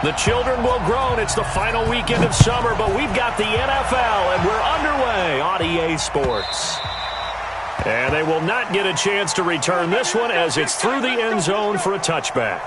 The children will groan. It's the final weekend of summer, but we've got the NFL, and we're underway on EA Sports. And they will not get a chance to return this one as it's through the end zone for a touchback.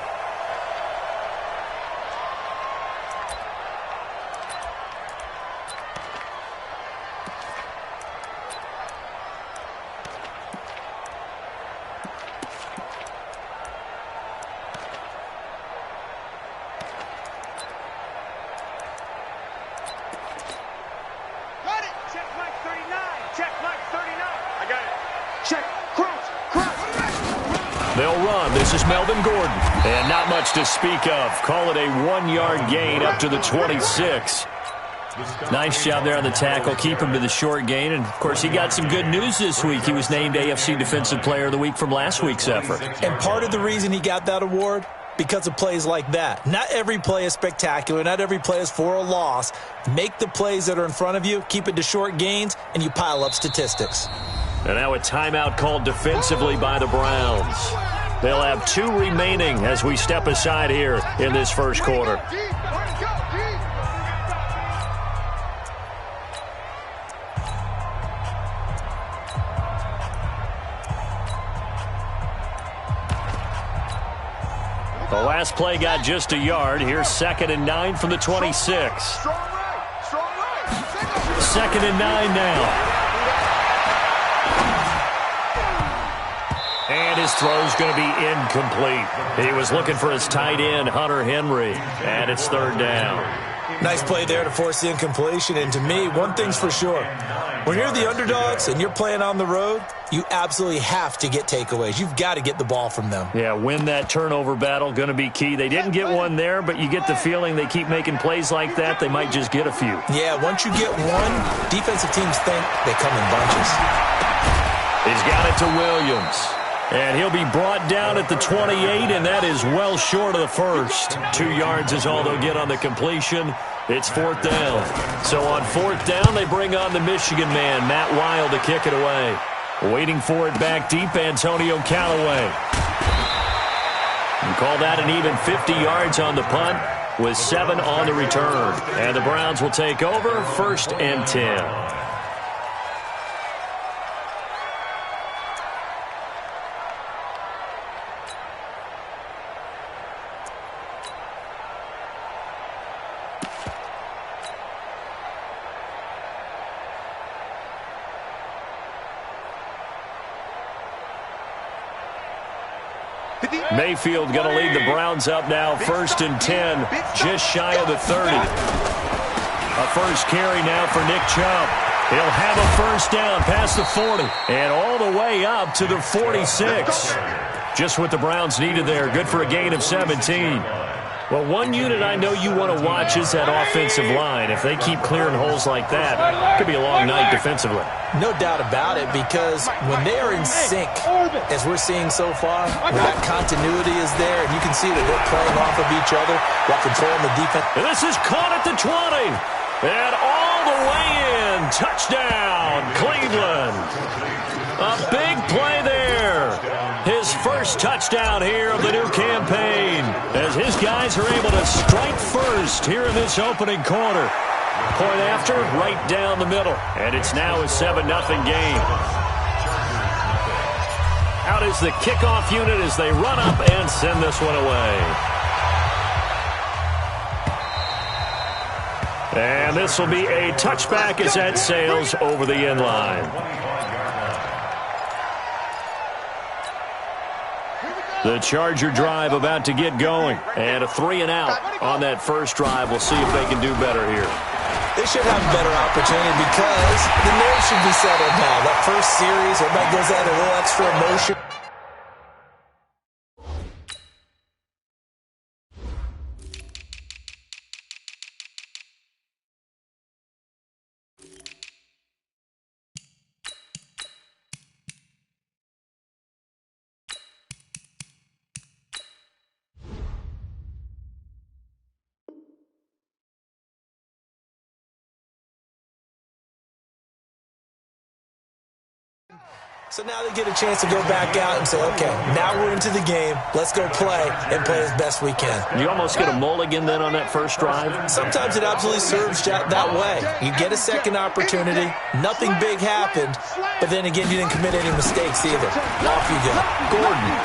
They'll run. This is Melvin Gordon. And not much to speak of. Call it a 1-yard gain up to the 26. Nice job there on the tackle. Keep him to the short gain. And, of course, he got some good news this week. He was named AFC Defensive Player of the Week from last week's effort. And part of the reason he got that award, because of plays like that. Not every play is spectacular. Not every play is for a loss. Make the plays that are in front of you, keep it to short gains, and you pile up statistics. And now a timeout called defensively by the Browns. They'll have 2 remaining as we step aside here in this first quarter. The last play got just a yard. Here's 2nd and 9 from the 26. 2nd and 9 now. And his throw's going to be incomplete. He was looking for his tight end, Hunter Henry, and it's 3rd down. Nice play there to force the incompletion. And to me, one thing's for sure. When you're the underdogs and you're playing on the road, you absolutely have to get takeaways. You've got to get the ball from them. Yeah, win that turnover battle, going to be key. They didn't get one there, but you get the feeling they keep making plays like that, they might just get a few. Yeah, once you get one, defensive teams think they come in bunches. He's got it to Williams. And he'll be brought down at the 28, and that is well short of the first. 2 yards is all they'll get on the completion. It's 4th down. So on 4th down, they bring on the Michigan man, Matt Wild, to kick it away. Waiting for it back deep, Antonio Callaway. And call that an even 50 yards on the punt with 7 on the return. And the Browns will take over 1st and 10. Mayfield going to lead the Browns up now, 1st and 10, just shy of the 30. A first carry now for Nick Chubb. He'll have a first down past the 40 and all the way up to the 46. Just what the Browns needed there. Good for a gain of 17. Well, one unit I know you want to watch is that offensive line. If they keep clearing holes like that, it could be a long night defensively. No doubt about it, because when they are in sync, as we're seeing so far, when that continuity is there, and you can see that they're playing off of each other while controlling the defense. And this is caught at the 20. And all the way in. Touchdown, Cleveland. A big play there. His first touchdown here of the new campaign as his guys are able to strike first here in this opening quarter. Point after, right down the middle. And it's now a 7-0 game. Out is the kickoff unit as they run up and send this one away. And this will be a touchback as that sails over the end line. The Charger drive about to get going. And a 3-and-out on that first drive. We'll see if they can do better here. They should have a better opportunity because the nerves should be settled now. That first series, everybody goes out a little extra emotion. So now they get a chance to go back out and say, okay, now we're into the game. Let's go play and play as best we can. You almost get a mulligan then on that first drive? Sometimes it absolutely serves that way. You get a second opportunity. Nothing big happened. But then again, you didn't commit any mistakes either. Off you go. Gordon.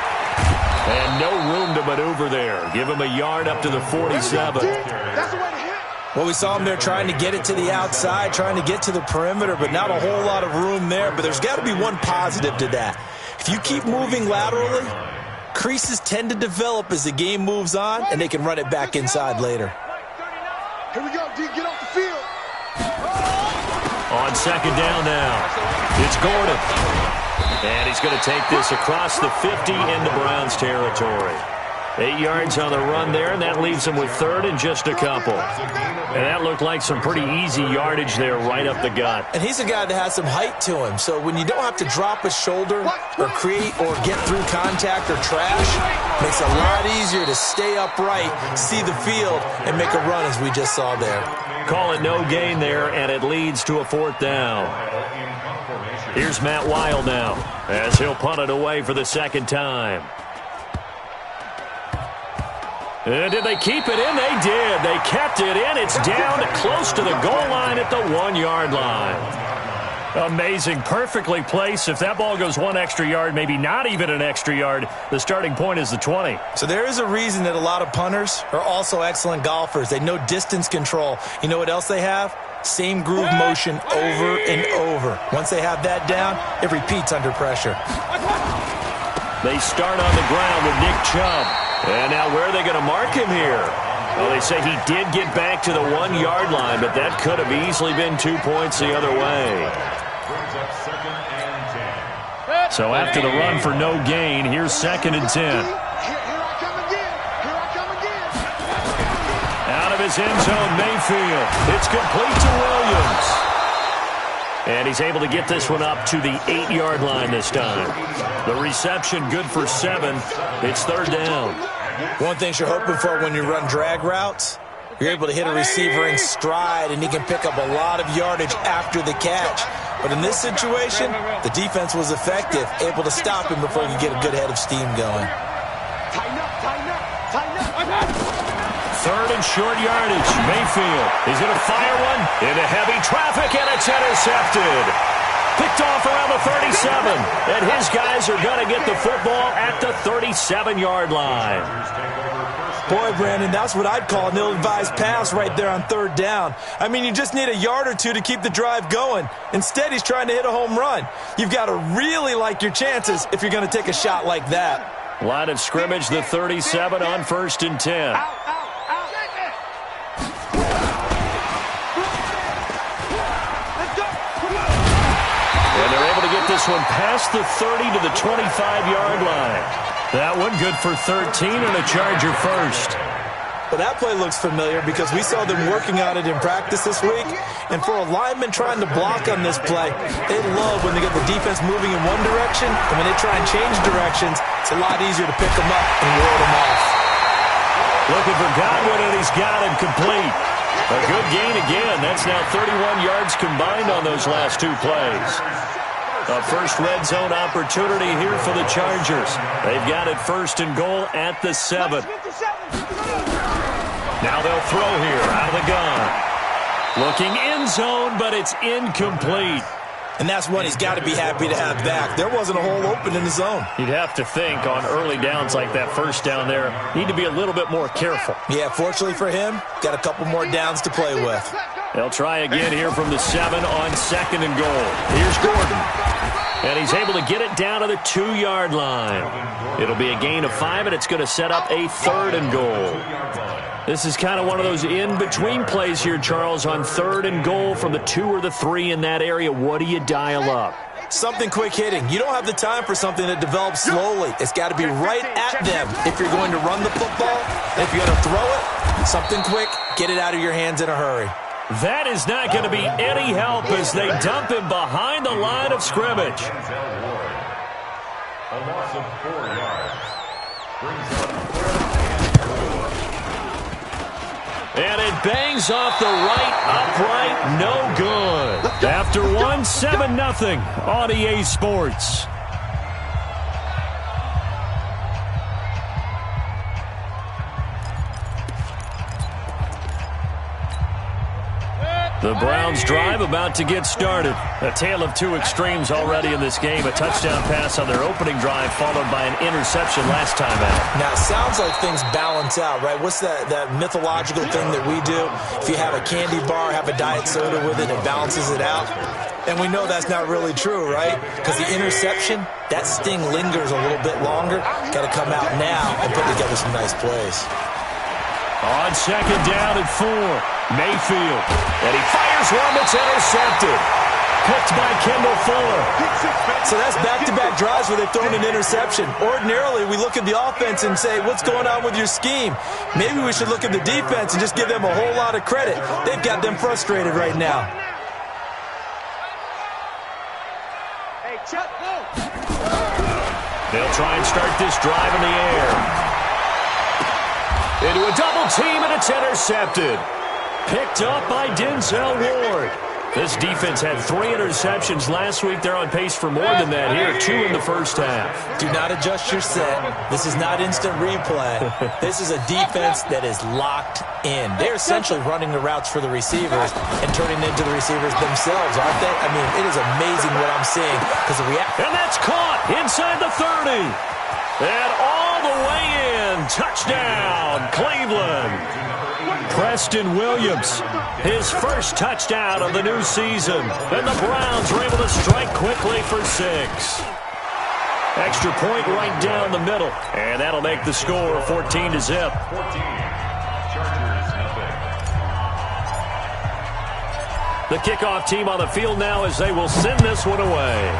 And no room to maneuver there. Give him a yard up to the 47. Well, we saw him there trying to get it to the outside, trying to get to the perimeter, but not a whole lot of room there. But there's got to be one positive to that. If you keep moving laterally, creases tend to develop as the game moves on, and they can run it back inside later. Here we go, D. Get off the field. On second down now, it's Gordon. And he's going to take this across the 50 into Browns territory. 8 yards on the run there, and that leaves him with third and just a couple. And that looked like some pretty easy yardage there right up the gut. And he's a guy that has some height to him, so when you don't have to drop a shoulder or create or get through contact or trash, it makes it a lot easier to stay upright, see the field, and make a run as we just saw there. Call it no gain there, and it leads to a fourth down. Here's Matt Weil now, as he'll punt it away for the second time. Did they keep it in? They did. They kept it in. It's down to close to the goal line at the 1-yard line. Amazing. Perfectly placed. If that ball goes 1 extra yard, maybe not even an extra yard, the starting point is the 20. So there is a reason that a lot of punters are also excellent golfers. They know distance control. You know what else they have? Same groove motion over and over. Once they have that down, it repeats under pressure. They start on the ground with Nick Chubb. And now where are they going to mark him here? Well, they say he did get back to the 1-yard line, but that could have easily been 2 points the other way. So after the run for no gain, here's second and 10. Out of his end zone, Mayfield. It's complete to Williams. And he's able to get this one up to the 8-yard line this time. The reception good for 7. It's third down. One thing you're hoping for when you run drag routes, you're able to hit a receiver in stride, and he can pick up a lot of yardage after the catch. But in this situation, the defense was effective, able to stop him before he could get a good head of steam going. Tighten up, tighten up, tighten up. Third and short yardage. Mayfield is going to fire one into heavy traffic, and it's intercepted. Picked off around the 37, and his guys are going to get the football at the 37-yard line. Boy, Brandon, that's what I'd call an ill-advised pass right there on third down. I mean, you just need a yard or two to keep the drive going. Instead, he's trying to hit a home run. You've got to really like your chances if you're going to take a shot like that. Line of scrimmage, the 37 on first and 10. And they're able to get this one past the 30 to the 25-yard line. That one good for 13 and a Charger first. Well, that play looks familiar because we saw them working on it in practice this week. And for a lineman trying to block on this play, they love when they get the defense moving in one direction, and when they try and change directions, it's a lot easier to pick them up and ward them off. Looking for Godwin, and he's got him complete. A good gain again. That's now 31 yards combined on those last 2 plays. A first red zone opportunity here for the Chargers. They've got it first and goal at the 7. Now they'll throw here out of the gun. Looking end zone, but it's incomplete. And that's one he's got to be happy to have back. There wasn't a hole open in the zone. You'd have to think on early downs like that first down there, need to be a little bit more careful. Yeah, fortunately for him, got a couple more downs to play with. They'll try again here from the 7 on second and goal. Here's Gordon. And he's able to get it down to the 2-yard line. It'll be a gain of 5, and it's going to set up a third and goal. This is kind of one of those in-between plays here, Charles, on third and goal from the 2 or the 3 in that area. What do you dial up? Something quick hitting. You don't have the time for something that develops slowly. It's got to be right at them if you're going to run the football. And if you're going to throw it, something quick, get it out of your hands in a hurry. That is not going to be any help as they dump him behind the line of scrimmage. A loss of 4 yards. Brings up and it bangs off the right upright, no good. After 1, 7-0 on EA Sports. The Browns drive about to get started. A tale of two extremes already in this game. A touchdown pass on their opening drive followed by an interception last time out. Now, it sounds like things balance out, right? What's that mythological thing that we do? If you have a candy bar, have a diet soda with it, it balances it out. And we know that's not really true, right? Because the interception, that sting lingers a little bit longer. Got to come out now and put together some nice plays. On second down at 4, Mayfield. And he fires one that's intercepted. Picked by Kendall Fuller. So that's back-to-back drives where they've thrown an interception. Ordinarily, we look at the offense and say, what's going on with your scheme? Maybe we should look at the defense and just give them a whole lot of credit. They've got them frustrated right now. They'll try and start this drive in the air. Into a double team, and it's intercepted. Picked up by Denzel Ward. This defense had 3 interceptions last week. They're on pace for more than that here, 2 in the first half. Do not adjust your set. This is not instant replay. This is a defense that is locked in. They're essentially running the routes for the receivers and turning into the receivers themselves, aren't they? I mean, it is amazing what I'm seeing. And that's caught inside the 30. And all the way in. Touchdown, Cleveland. Preston Williams, his first touchdown of the new season. And the Browns are able to strike quickly for 6. Extra point right down the middle. And that'll make the score 14-0. The kickoff team on the field now as they will send this one away.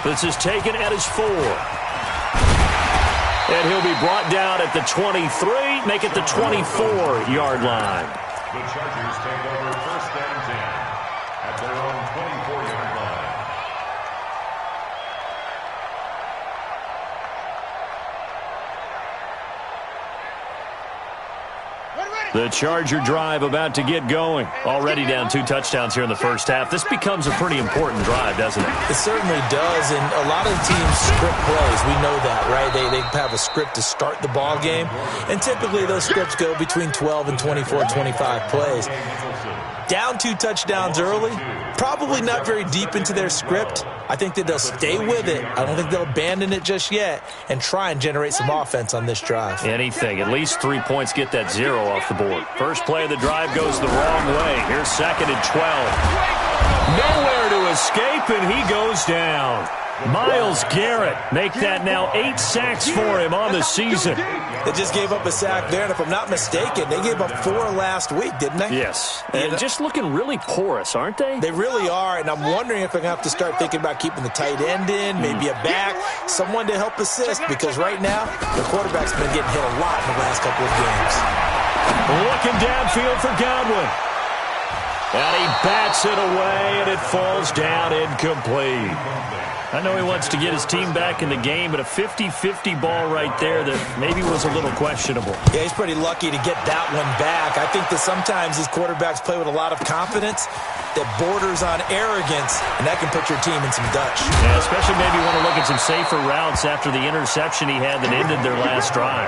This is taken at his 4. And he'll be brought down at the 23, make it the 24-yard line. The Chargers take over first and 10 at their own 24-yard line. The Charger drive about to get going. Already down 2 touchdowns here in the first half. This becomes a pretty important drive, doesn't it? It certainly does, and a lot of the teams script plays. We know that, right? They have a script to start the ball game, and typically those scripts go between 12 and 24, 25 plays. Down 2 touchdowns early, probably not very deep into their script. I think that they'll stay with it. I don't think they'll abandon it just yet and try and generate some offense on this drive. Anything. At least 3 points get that 0 off the board. First play of the drive goes the wrong way. Here's second and 12. Nowhere to escape, and he goes down. Myles Garrett make that now 8 sacks for him on the season. They just gave up a sack there, and if I'm not mistaken, they gave up 4 last week, didn't they? Yes. And just looking really porous, aren't they? They really are, and I'm wondering if they're going to have to start thinking about keeping the tight end in, maybe a back, someone to help assist, because right now, the quarterback's been getting hit a lot in the last couple of games. Looking downfield for Godwin. And he bats it away, and it falls down incomplete. I know he wants to get his team back in the game, but a 50-50 ball right there that maybe was a little questionable. Yeah, he's pretty lucky to get that one back. I think that sometimes these quarterbacks play with a lot of confidence that borders on arrogance, and that can put your team in some Dutch. Yeah, especially maybe want to look at some safer routes after the interception he had that ended their last drive.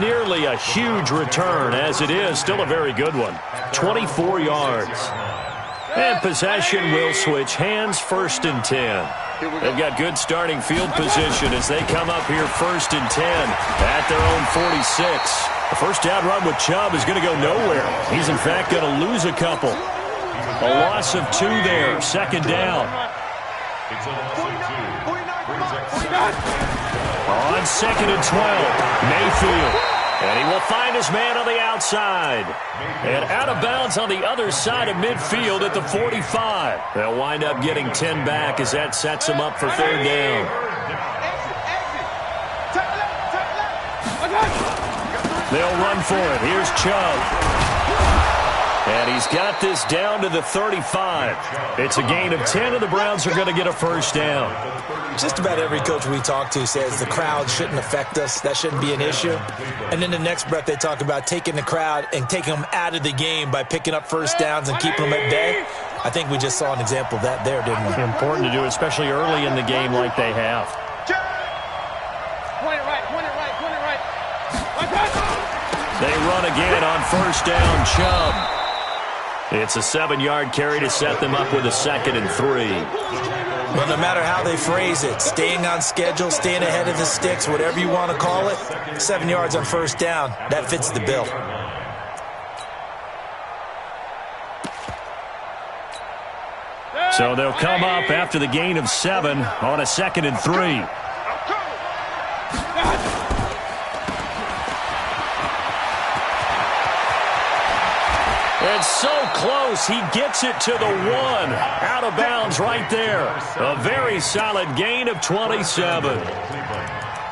Nearly a huge return, as it is. Still a very good one. 24 yards. And possession will switch hands, first and 10. They've got good starting field position as they come up here first and 10 at their own 46. The first down run with Chubb is going to go nowhere. He's, in fact, going to lose a couple. A loss of 2 there, second down. It's a loss of 2. Brings up On second and 12, Mayfield. And he will find his man on the outside. And out of bounds on the other side of midfield at the 45. They'll wind up getting 10 back as that sets them up for third down. They'll run for it. Here's Chubb. And he's got this down to the 35. It's a gain of 10, and the Browns are going to get a first down. Just about every coach we talk to says the crowd shouldn't affect us. That shouldn't be an issue. And then the next breath they talk about taking the crowd and taking them out of the game by picking up first downs and keeping them at bay. I think we just saw an example of that there, didn't we? Important to do, especially early in the game like they have. They run again on first down, Chubb. It's a 7-yard carry to set them up with a 2nd and 3. Well, no matter how they phrase it, staying on schedule, staying ahead of the sticks, whatever you want to call it, 7 yards on first down, that fits the bill. So they'll come up after the gain of 7 on a 2nd and 3. It's so close. He gets it to the 1. Out of bounds right there. A very solid gain of 27.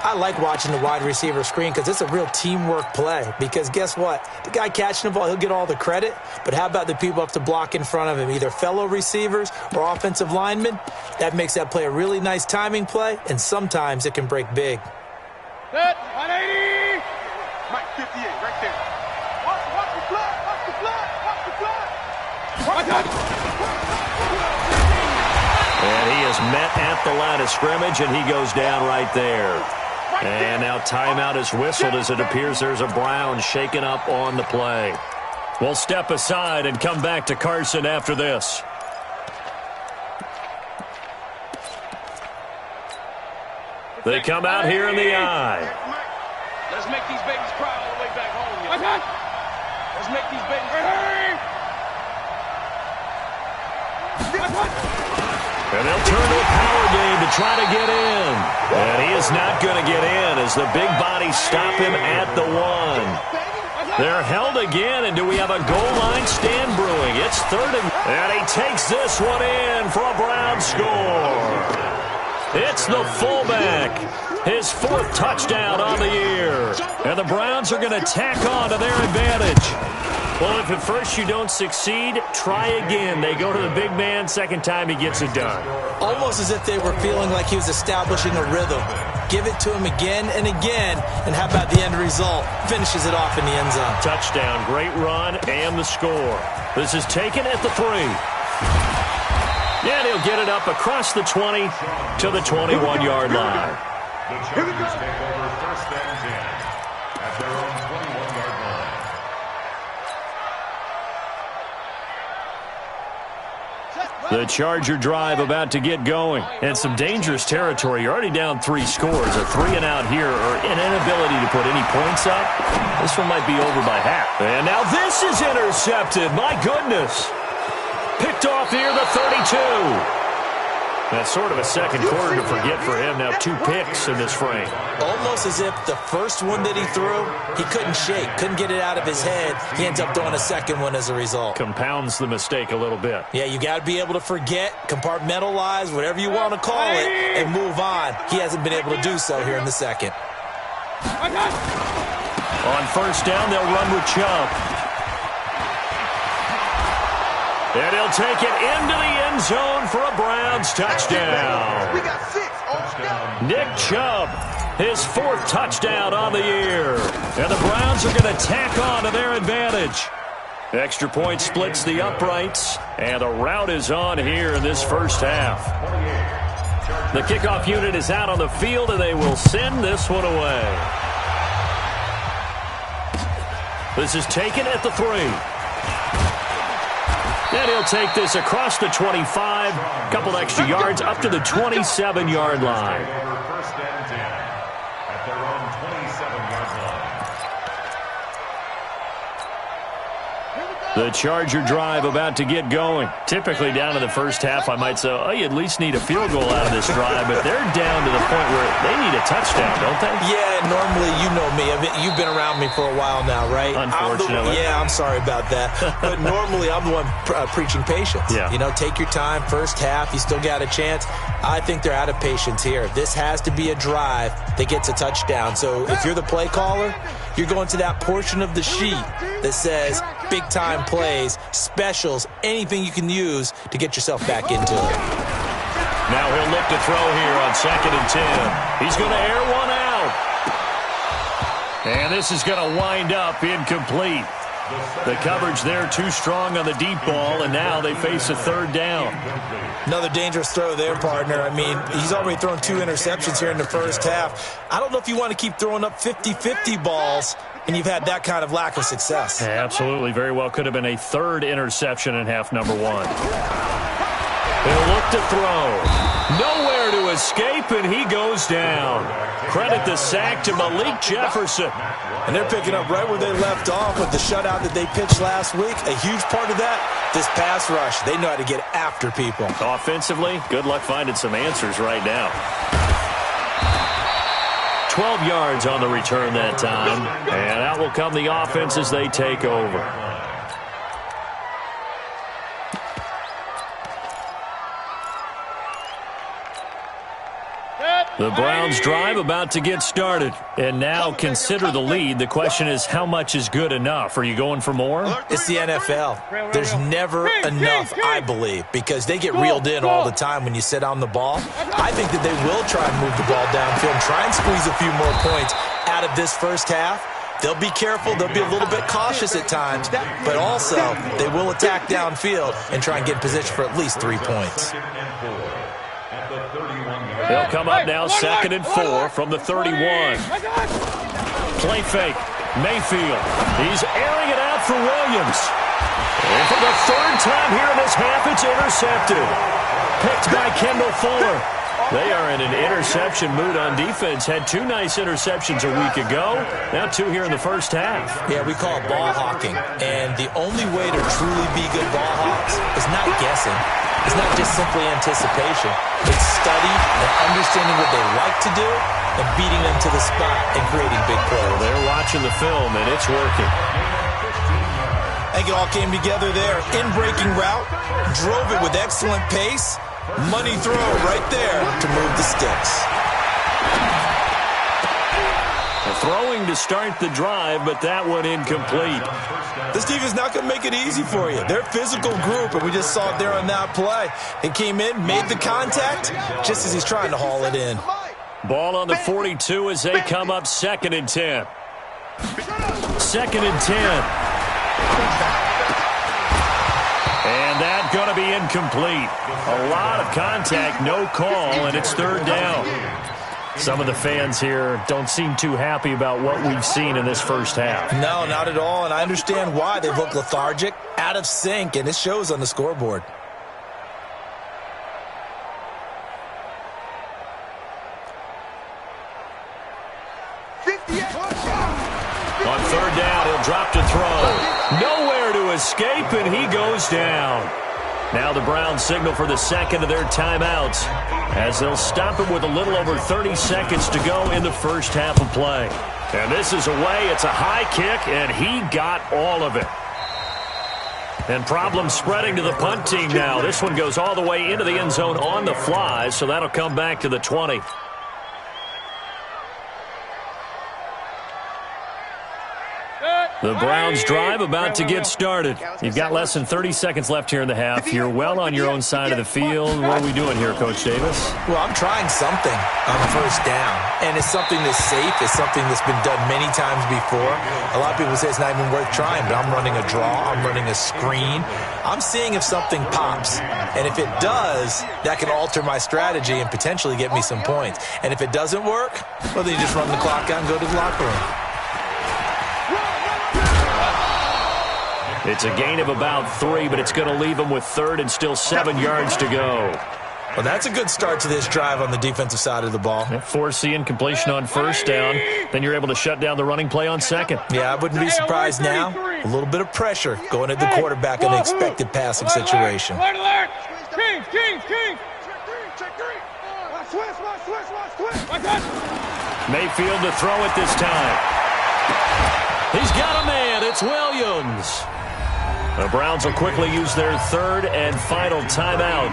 I like watching the wide receiver screen because it's a real teamwork play. Because guess what? The guy catching the ball, he'll get all the credit. But how about the people up to block in front of him, either fellow receivers or offensive linemen? That makes that play a really nice timing play, and sometimes it can break big. Set, 180. Mike, 58, right there. Watch the flat, watch the flat, watch the flat. And he is met at the line of scrimmage, and he goes down right there. And now timeout is whistled as it appears there's a Brown shaken up on the play. We'll step aside and come back to Carson after this. They come out here in the eye. Let's make these babies cry all the way back home. Let's make these babies cry. And they'll turn to a power game to try to get in. And he is not going to get in as the big bodies stop him at the 1. They're held again, and do we have a goal line stand brewing? It's 3rd and he takes this one in for a Brown score. It's the fullback. His 4th touchdown on the year. And the Browns are going to tack on to their advantage. Well, if at first you don't succeed, try again. They go to the big man. 2nd time he gets it done. Almost as if they were feeling like he was establishing a rhythm. Give it to him again and again. And how about the end result? Finishes it off in the end zone. Touchdown, great run, and the score. This is taken at the 3. And he'll get it up across the 20 to the 21-yard line. The Chargers take over 1st and 10 at their own 21-yard line. The Charger drive about to get going. And some dangerous territory. You're already down 3 scores. A 3-and-out here or an inability to put any points up. This one might be over by half. And now this is intercepted. My goodness. Picked off near the 32. That's sort of a second quarter to forget for him. Now 2 picks in this frame. Almost as if the first one that he threw, he couldn't shake, couldn't get it out of his head. He ends up throwing a second one as a result. Compounds the mistake a little bit. Yeah, you got to be able to forget, compartmentalize, whatever you want to call it, and move on. He hasn't been able to do so here in the 2nd. On first down, they'll run with Chubb. And he'll take it into the end zone for a Browns touchdown. We got 6. Nick Chubb, his 4th touchdown on the year. And the Browns are going to tack on to their advantage. Extra point splits the uprights. And the rout is on here in this first half. The kickoff unit is out on the field, and they will send this one away. This is taken at the 3. And he'll take this across the 25, couple extra yards up to the 27-yard line. 1st and 10 at their own 27-yard line. The Charger drive about to get going. Typically down in the first half, I might say, oh, you at least need a field goal out of this drive, but they're down to the point where they need a touchdown, don't they? Yeah, normally, you know me. You've been around me for a while now, right? Unfortunately. I'm sorry about that. But normally, I'm the one preaching patience. Yeah. You know, take your time. First half, you still got a chance. I think they're out of patience here. This has to be a drive that gets a touchdown. So if you're the play caller, you're going to that portion of the sheet that says big-time plays, specials, anything you can use to get yourself back into it. Now he'll look to throw here on 2nd and 10. He's going to air one out. And this is going to wind up incomplete. The coverage there too strong on the deep ball, and now they face a 3rd down. Another dangerous throw there, partner. I mean, he's already thrown 2 interceptions here in the first half. I don't know if you want to keep throwing up 50-50 balls and you've had that kind of lack of success. Absolutely. Very well could have been a third interception in half number one. He'll look to throw. Nowhere to escape, and he goes down. Credit the sack to Malik Jefferson. And they're picking up right where they left off with the shutout that they pitched last week. A huge part of that, this pass rush. They know how to get after people. Offensively, good luck finding some answers right now. 12 yards on the return that time. And out will come the offense as they take over. The Browns drive about to get started. And now consider the lead. The question is, how much is good enough? Are you going for more? It's the NFL. There's never enough, I believe, because they get reeled in all the time when you sit on the ball. I think that they will try and move the ball downfield and try and squeeze a few more points out of this first half. They'll be careful. They'll be a little bit cautious at times, but also they will attack downfield and try and get in position for at least 3 points. They'll come up now 2nd and 4 from the 31. Play fake. Mayfield. He's airing it out for Williams. And for the third time here in this half, it's intercepted. Picked by Kendall Fuller. They are in an interception mood on defense. Had 2 nice interceptions a week ago. Now 2 here in the first half. Yeah, we call it ball hawking. And the only way to truly be good ball hawks is not guessing. It's not just simply anticipation. It's study and understanding what they like to do and beating them to the spot and creating big plays. Well, they're watching the film, and it's working. I think it all came together there. In-breaking route, drove it with excellent pace. Money throw right there to move the sticks. Throwing to start the drive, but that one incomplete. This defense is not going to make it easy for you. They're a physical group, and we just saw it there on that play. They came in, made the contact, just as he's trying to haul it in. Ball on the 42 as they come up 2nd and 10. 2nd and 10. And that's going to be incomplete. A lot of contact, no call, and it's 3rd down. Some of the fans here don't seem too happy about what we've seen in this first half. No, not at all, and I understand why. They look lethargic, out of sync, and it shows on the scoreboard. On 3rd down, he'll drop to throw. Nowhere to escape, and he goes down. Now the Browns signal for the second of their timeouts as they'll stop it with a little over 30 seconds to go in the first half of play. And this is away. It's a high kick, and he got all of it. And problem spreading to the punt team now. This one goes all the way into the end zone on the fly, so that'll come back to the 20. The Browns drive about to get started. You've got less than 30 seconds left here in the half. You're well on your own side of the field. What are we doing here, Coach Davis? Well, I'm trying something on the first down, and it's something that's safe. It's something that's been done many times before. A lot of people say it's not even worth trying, but I'm running a draw. I'm running a screen. I'm seeing if something pops, and if it does, that can alter my strategy and potentially get me some points. And if it doesn't work, well, then you just run the clock out and go to the locker room. It's a gain of about 3, but it's going to leave them with 3rd and still 7 yards to go. Well, that's a good start to this drive on the defensive side of the ball. Force the incompletion on 1st down. Then you're able to shut down the running play on 2nd. Yeah, I wouldn't be surprised now. A little bit of pressure going at the quarterback in an expected passing situation. Mayfield to throw it this time. He's got a man. It's Williams. The Browns will quickly use their 3rd and final timeout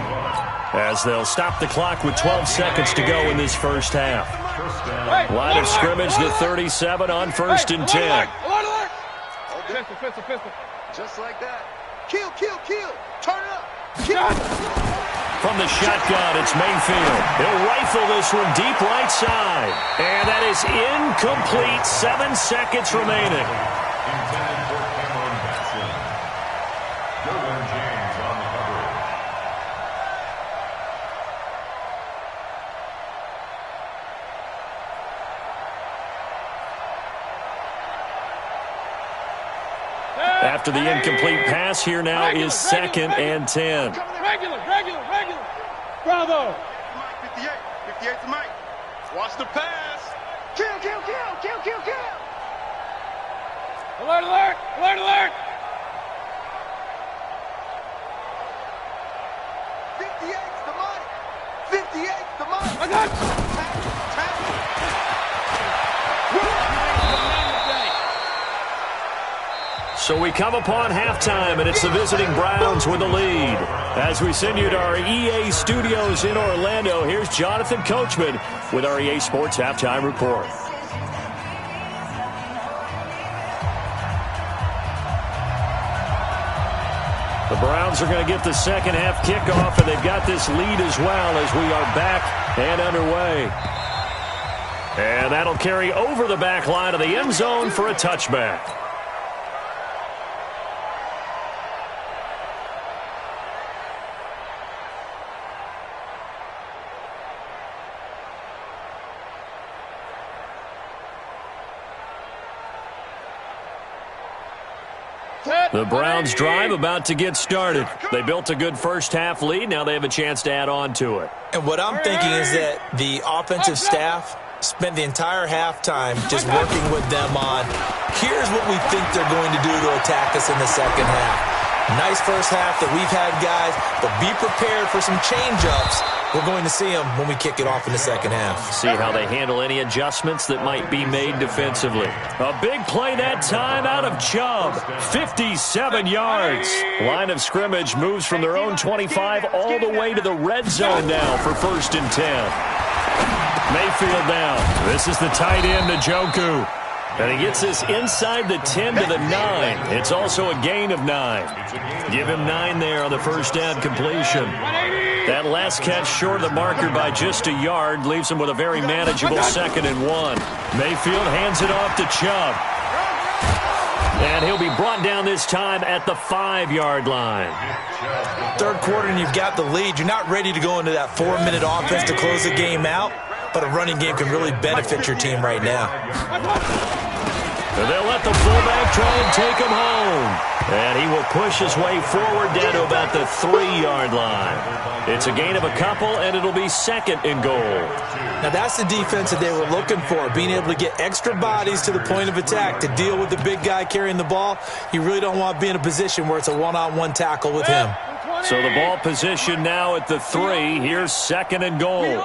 as they'll stop the clock with 12 seconds to go in this first half. Line of scrimmage, the 37 on 1st and 10. Just like that. Kill. Turn it up. From the shotgun, it's Mayfield. He'll rifle this one deep right side. And that is incomplete. 7 seconds remaining. after the incomplete pass. Here now is 2nd and 10. Regular. Bravo. 58. 58 to Mike. Watch the pass. Kill. Alert. 58 to Mike. 58 to Mike. I got you. So we come upon halftime, and it's the visiting Browns with the lead. As we send you to our EA studios in Orlando, here's Jonathan Coachman with our EA Sports Halftime Report. The Browns are going to get the second half kickoff, and they've got this lead as well as we are back and underway. And that'll carry over the back line of the end zone for a touchback. The Browns drive about to get started. They built a good first half lead. Now they have a chance to add on to it. And what I'm thinking is that the offensive staff spent the entire halftime just working with them on, here's what we think they're going to do to attack us in the second half. Nice first half that we've had, guys, but be prepared for some change-ups. We're going to see them when we kick it off in the second half. See how they handle any adjustments that might be made defensively. A big play that time out of Chubb. 57 yards. Line of scrimmage moves from their own 25 all the way to the red zone now for 1st and 10. Mayfield now. This is the tight end, Njoku. And he gets this inside the 10 to the 9. It's also a gain of 9. Give him 9 there on the first down completion. That last catch short of the marker by just a yard leaves him with a very manageable 2nd and 1. Mayfield hands it off to Chubb. And he'll be brought down this time at the 5-yard line. Third quarter and you've got the lead. You're not ready to go into that 4-minute offense to close the game out, but a running game can really benefit your team right now. And they'll let the fullback try and take him home. And he will push his way forward down to about the 3-yard line. It's a gain of a couple, and it'll be 2nd and goal. Now that's the defense that they were looking for, being able to get extra bodies to the point of attack to deal with the big guy carrying the ball. You really don't want to be in a position where it's a one-on-one tackle with him. So the ball position now at the 3. Here's 2nd and goal.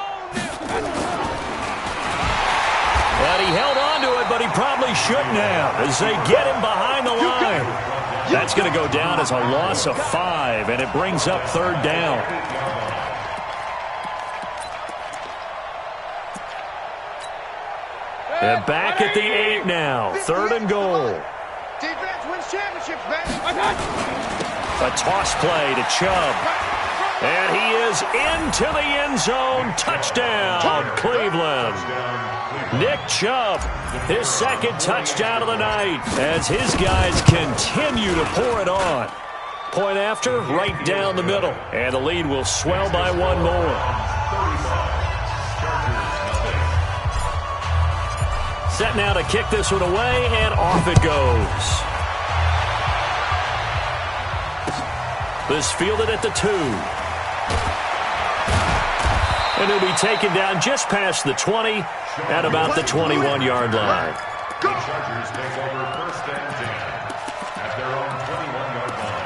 And he held on to it, but he probably shouldn't have as they get him behind the line. That's going to go down as a loss of 5, and it brings up 3rd down. And back at the 8 now. 3rd and goal. Defense wins championships, baby. A toss play to Chubb. And he is into the end zone. Touchdown, Cleveland. Nick Chubb, his 2nd touchdown of the night as his guys continue to pour it on. Point after, right down the middle. And the lead will swell by 1 more. Set now to kick this one away, and off it goes. This fielded at the 2. And he'll be taken down just past the 20 at about the 21-yard line. The Chargers take over 1st and 10 at their own 21-yard line.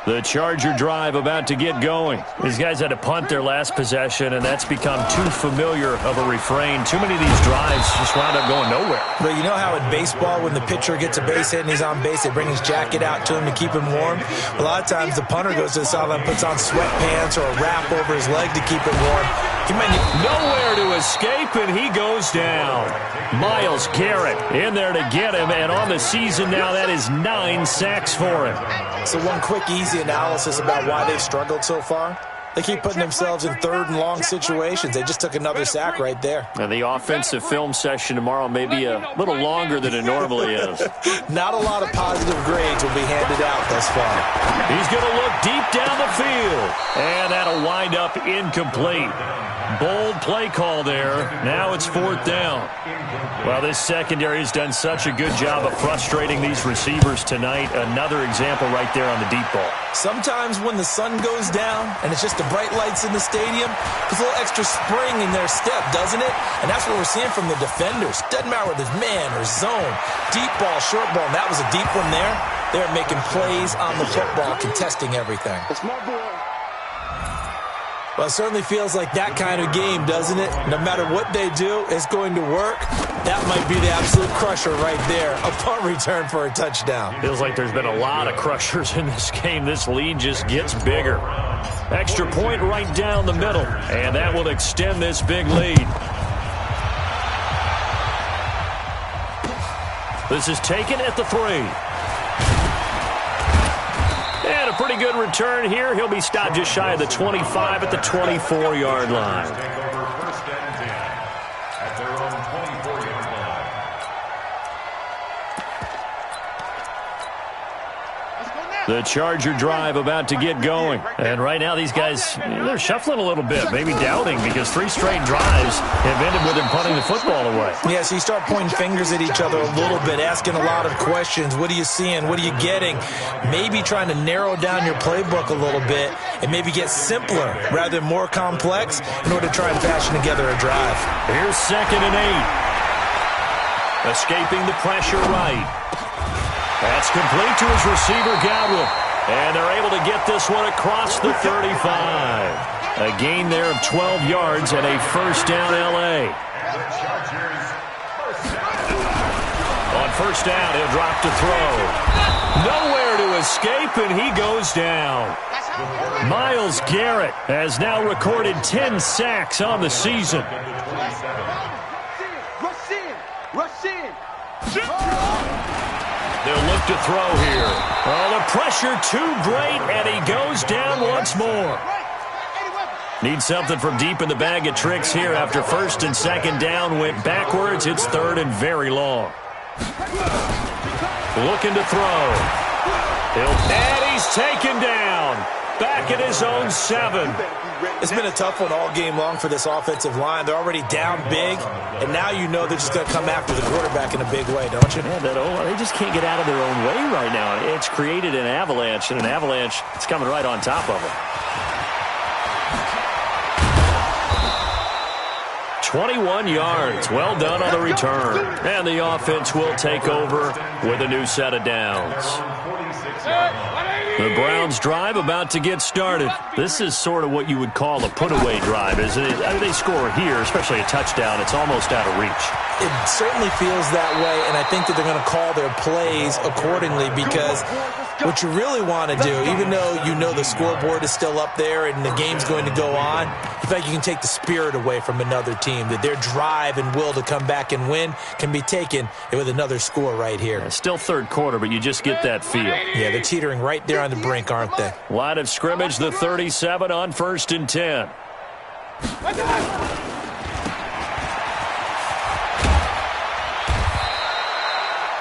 The Charger drive about to get going. These guys had to punt their last possession, and that's become too familiar of a refrain. Too many of these drives just wound up going nowhere. But you know how in baseball, when the pitcher gets a base hit and he's on base, they bring his jacket out to him to keep him warm? A lot of times the punter goes to the sideline, puts on sweatpants or a wrap over his leg to keep it warm. He might need nowhere to escape, and he goes down. Myles Garrett in there to get him, and on the season now, that is 9 sacks for him. So one quick, easy analysis about why they've struggled so far. They keep putting themselves in third and long situations. They just took another sack right there. And the offensive film session tomorrow may be a little longer than it normally is. Not a lot of positive grades will be handed out thus far. He's going to look deep down the field. And that'll wind up incomplete. Bold play call there. Now it's fourth down. Well, this secondary has done such a good job of frustrating these receivers tonight. Another example right there on the deep ball. Sometimes when the sun goes down and it's just the bright lights in the stadium, there's a little extra spring in their step, doesn't it? And that's what we're seeing from the defenders. Doesn't matter whether it's man or zone. Deep ball, short ball, and that was a deep one there. They're making plays on the football, contesting everything. It's my boy. Well, it certainly feels like that kind of game, doesn't it? No matter what they do, it's going to work. That might be the absolute crusher right there. A punt return for a touchdown. Feels like there's been a lot of crushers in this game. This lead just gets bigger. Extra point right down the middle, and that will extend this big lead. This is taken at the 3. And a pretty good return here. He'll be stopped just shy of the 25 at the 24-yard line. Take over first and 10 at their own 24-yard line. The Charger drive about to get going. And right now these guys, they're shuffling a little bit, maybe doubting, because 3 straight drives have ended with them punting the football away. Yeah, so you start pointing fingers at each other a little bit, asking a lot of questions. What are you seeing? What are you getting? Maybe trying to narrow down your playbook a little bit and maybe get simpler rather than more complex in order to try and fashion together a drive. Here's 2nd and 8. Escaping the pressure right. That's complete to his receiver, Godwin. And they're able to get this one across the 35. A gain there of 12 yards and a first down, L.A. On first down, he'll drop to throw. Nowhere to escape, and he goes down. Myles Garrett has now recorded 10 sacks on the season. Rush in. Rush in. They'll look to throw here. Oh, the pressure too great, and he goes down once more. Need something from deep in the bag of tricks here after first and second down went backwards. It's 3rd and very long. Looking to throw. And he's taken down. Back at his own 7. It's been a tough one all game long for this offensive line. They're already down big, and now you know they're just going to come after the quarterback in a big way, don't you? Yeah, they just can't get out of their own way right now. It's created an avalanche, and an avalanche is coming right on top of them. 21 yards. Well done on the return. And the offense will take over with a new set of downs. The Browns drive about to get started. This is sort of what you would call a put-away drive, isn't it? I mean, they score here, especially a touchdown. It's almost out of reach. It certainly feels that way, and I think that they're going to call their plays accordingly because what you really want to do, even though you know the scoreboard is still up there and the game's going to go on, you feel like you can take the spirit away from another team, that their drive and will to come back and win can be taken with another score right here. It's still third quarter, but you just get that feel. Yeah, they're teetering right there on the brink, aren't they? Line of scrimmage, the 37 on 1st and 10.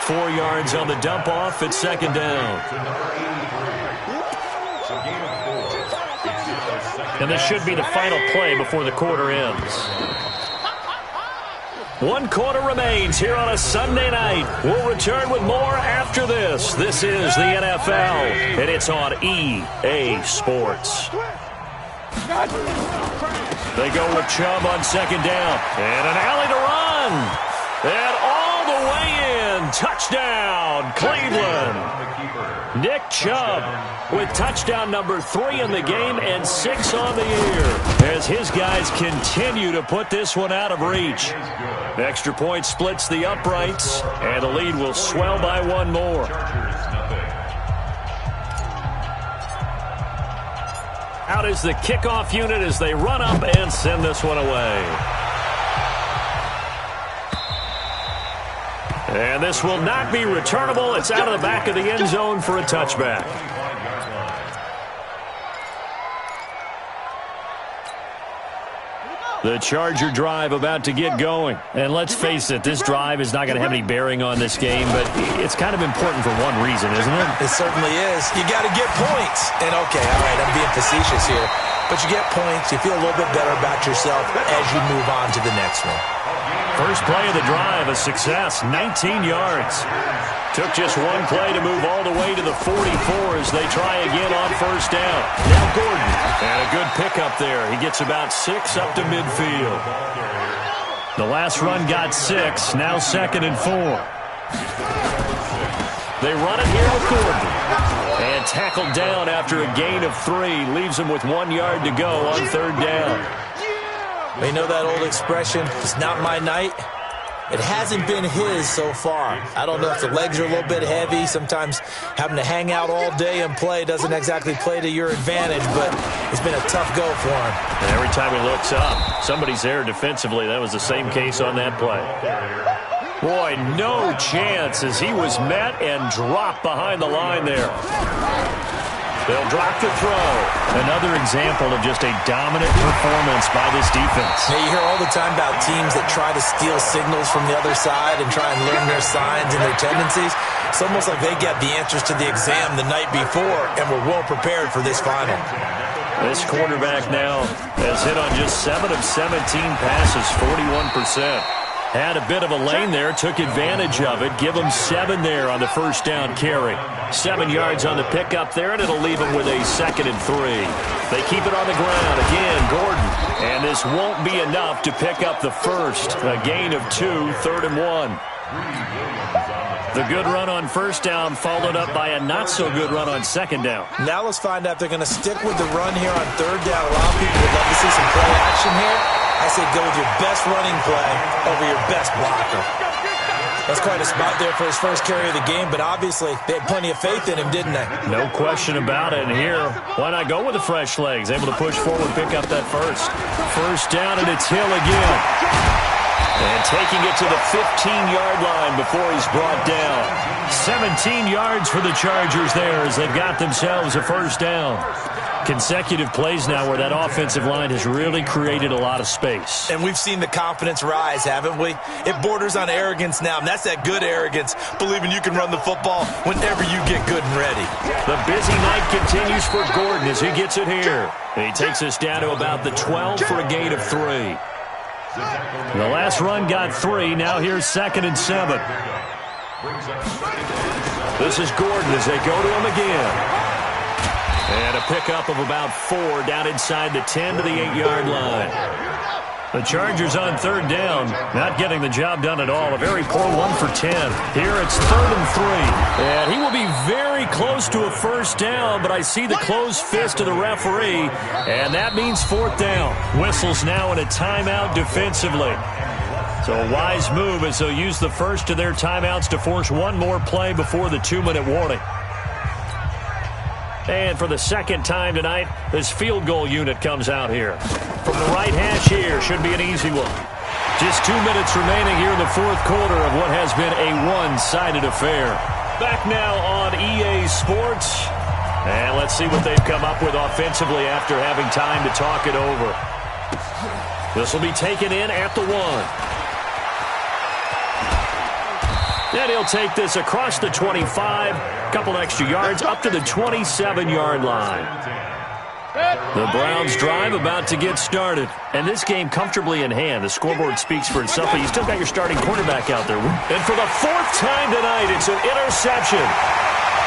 4 yards on the dump off at 2nd down. And this should be the final play before the quarter ends. 1 quarter remains here on a Sunday night. We'll return with more after this. This is the NFL, and it's on EA Sports. They go with Chubb on 2nd down. And an alley to run. And all the way in. Touchdown, Cleveland. Nick Chubb with touchdown number 3 in the game and 6 on the year as his guys continue to put this one out of reach. Extra point splits the uprights, and the lead will swell by 1 more. Out is the kickoff unit as they run up and send this one away. And this will not be returnable. It's out of the back of the end zone for a touchback. The Charger drive about to get going. And let's face it, this drive is not going to have any bearing on this game, but it's kind of important for one reason, isn't it? It certainly is. You got to get points. And, okay, all right, I'm being facetious here. But you get points, you feel a little bit better about yourself as you move on to the next one. First play of the drive, a success, 19 yards. Took just one play to move all the way to the 44 as they try again on first down. Now Gordon, and a good pickup there. He gets about 6 up to midfield. The last run got 6, now 2nd and 4. They run it here with Gordon. And tackled down after a gain of 3. Leaves him with 1 yard to go on third down. You know that old expression, it's not my night? It hasn't been his so far. I don't know if the legs are a little bit heavy. Sometimes having to hang out all day and play doesn't exactly play to your advantage, but it's been a tough go for him. And every time he looks up, somebody's there defensively. That was the same case on that play. Boy, no chance as he was met and dropped behind the line there. They'll drop the throw. Another example of just a dominant performance by this defense. Yeah, you hear all the time about teams that try to steal signals from the other side and try and learn their signs and their tendencies. It's almost like they get the answers to the exam the night before and were well prepared for this final. This quarterback now has hit on just 7 of 17 passes, 41%. Had a bit of a lane there, took advantage of it. Give him 7 there on the first down carry. 7 yards on the pickup there, and it'll leave him with a 2nd and 3. They keep it on the ground. Again, Gordon. And this won't be enough to pick up the first. A gain of 2, 3rd and 1. The good run on first down followed up by a not-so-good run on second down. Now let's find out if they're going to stick with the run here on third down. A lot of people would love to see some play action here. I say go with your best running play over your best blocker. That's quite a spot there for his first carry of the game, but obviously they had plenty of faith in him, didn't they? No question about it. And here, why not go with the fresh legs? Able to push forward, pick up that first. First down, and it's Hill again. And taking it to the 15-yard line before he's brought down. 17 yards for the Chargers there as they've got themselves a first down. Consecutive plays now where that offensive line has really created a lot of space. And we've seen the confidence rise, haven't we? It borders on arrogance now, and that's that good arrogance, believing you can run the football whenever you get good and ready. The busy night continues for Gordon as he gets it here. And he takes us down to about the 12 for a gain of 3. The last run got 3. Now here's 2nd and 7. This is Gordon as they go to him again. And a pickup of about 4 down inside the 10 to the 8-yard line. The Chargers on third down, not getting the job done at all. A very poor 1 for 10. Here it's 3rd and 3. And he will be very close to a first down, but I see the closed fist of the referee, and that means 4th down. Whistles now in a timeout defensively. So a wise move as they'll use the first of their timeouts to force one more play before the 2-minute warning. And for the second time tonight, this field goal unit comes out here. From the right hash here, should be an easy one. Just 2 minutes remaining here in the fourth quarter of what has been a one-sided affair. Back now on EA Sports. And let's see what they've come up with offensively after having time to talk it over. This will be taken in at the 1. And he'll take this across the 25, a couple extra yards, up to the 27-yard line. The Browns drive about to get started. And this game comfortably in hand. The scoreboard speaks for itself, but you still got your starting quarterback out there. And for the 4th time tonight, it's an interception.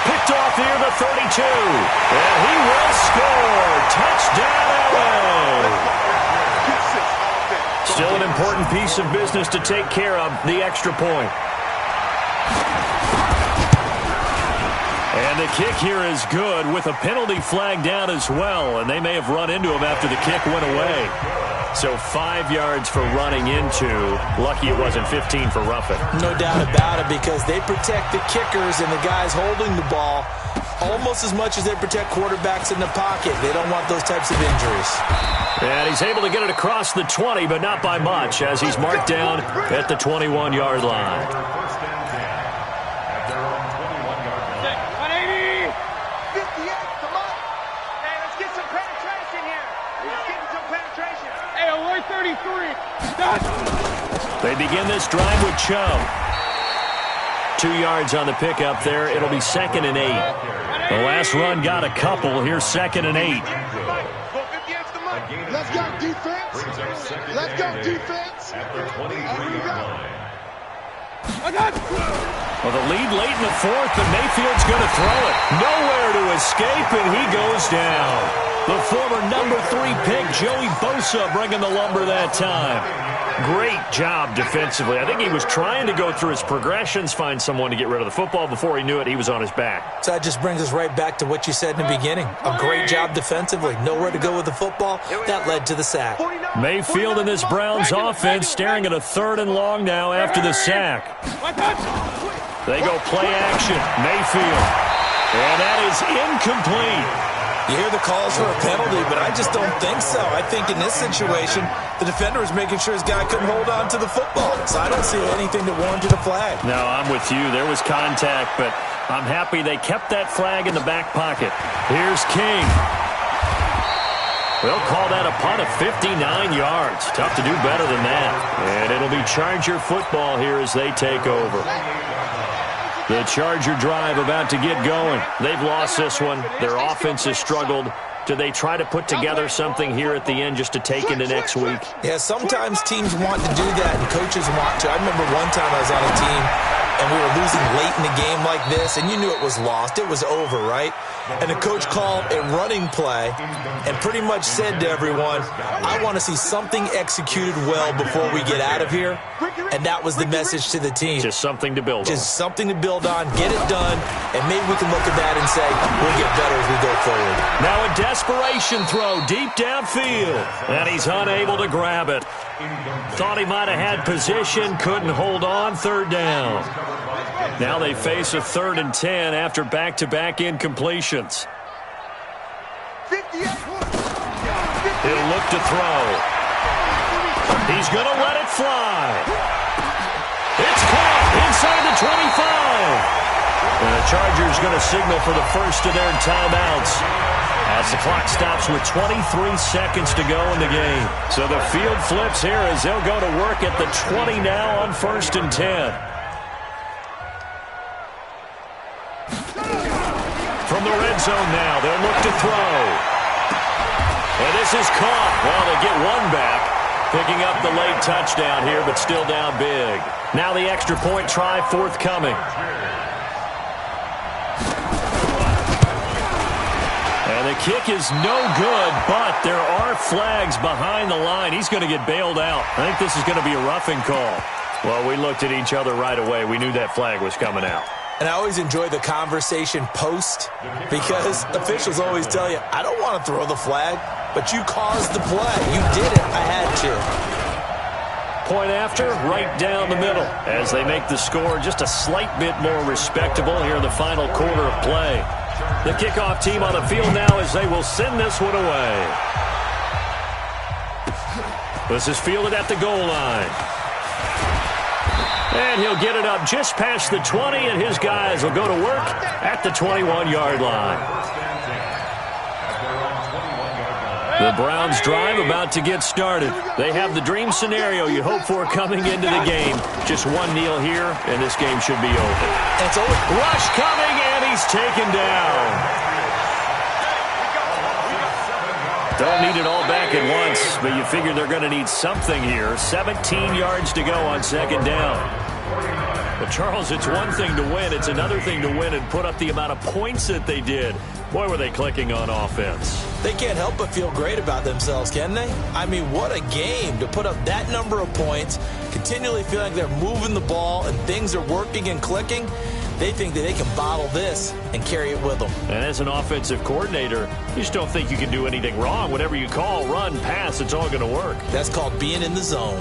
Picked off near the 32. And he will score. Touchdown, LA. Still an important piece of business to take care of, the extra point. And the kick here is good with a penalty flag down as well. And they may have run into him after the kick went away. So 5 yards for running into. Lucky it wasn't 15 for roughing. No doubt about it, because they protect the kickers and the guys holding the ball almost as much as they protect quarterbacks in the pocket. They don't want those types of injuries. And he's able to get it across the 20, but not by much, as he's marked down at the 21-yard line. Number 33. Done. They begin this drive with Chubb. 2 yards on the pickup there. It'll be 2nd and 8. The last run got a couple. Here's 2nd and 8. Let's go, defense. Let's go, defense. At the 23-yard line. Well, the lead late in the 4th, and Mayfield's going to throw it. Nowhere to escape, and he goes down. The former number 3 pick, Joey Bosa, bringing the lumber that time. Great job defensively. I think he was trying to go through his progressions, find someone to get rid of the football. Before he knew it, he was on his back. So that just brings us right back to what you said in the beginning. A great job defensively. Nowhere to go with the football. That led to the sack. Mayfield and this Browns offense staring at a 3rd and long now after the sack. They go play action. Mayfield. And that is incomplete. You hear the calls for a penalty, but I just don't think so. I think in this situation, the defender was making sure his guy couldn't hold on to the football. So I don't see anything that warranted a flag. No, I'm with you. There was contact, but I'm happy they kept that flag in the back pocket. Here's King. They'll call that a punt of 59 yards. Tough to do better than that. And it'll be Charger football here as they take over. The Charger drive about to get going. They've lost this one. Their offense has struggled. Do they try to put together something here at the end just to take into next week? Yeah, sometimes teams want to do that and coaches want to. I remember one time I was on a team and we were losing late in the game like this, and you knew it was lost. It was over, right? And the coach called a running play and pretty much said to everyone, I want to see something executed well before we get out of here. And that was the message to the team. Just something to build on. Just something to build on, get it done, and maybe we can look at that and say, we'll get better as we go forward. Now a desperation throw deep downfield, and he's unable to grab it. Thought he might have had position, couldn't hold on, 3rd down. Now they face a 3rd and 10 after back-to-back incompletions. He'll look to throw. He's going to let it fly. It's caught inside the 25. And the Chargers going to signal for the first of their timeouts as the clock stops with 23 seconds to go in the game. So the field flips here as they'll go to work at the 20 now on 1st and 10. From the red zone now, they'll look to throw. And this is caught. Well, they get one back. Picking up the late touchdown here, but still down big. Now the extra point try forthcoming. And the kick is no good, but there are flags behind the line. He's going to get bailed out. I think this is going to be a roughing call. Well, we looked at each other right away. We knew that flag was coming out. And I always enjoy the conversation post because officials always tell you, I don't want to throw the flag, but you caused the play. You did it. I had to. Point after, right down the middle as they make the score just a slight bit more respectable here in the final quarter of play. The kickoff team on the field now as they will send this one away. This is fielded at the goal line. And he'll get it up just past the 20, and his guys will go to work at the 21-yard line. The Browns drive about to get started. They have the dream scenario you hope for coming into the game. Just one kneel here, and this game should be over. It's over. Rush coming, and he's taken down. Don't need it all back at once, but you figure they're going to need something here. 17 yards to go on 2nd down. But, Charles, it's one thing to win. It's another thing to win and put up the amount of points that they did. Boy, were they clicking on offense. They can't help but feel great about themselves, can they? I mean, what a game to put up that number of points, continually feeling like they're moving the ball and things are working and clicking. They think that they can bottle this and carry it with them. And as an offensive coordinator, you just don't think you can do anything wrong. Whatever you call, run, pass, it's all going to work. That's called being in the zone.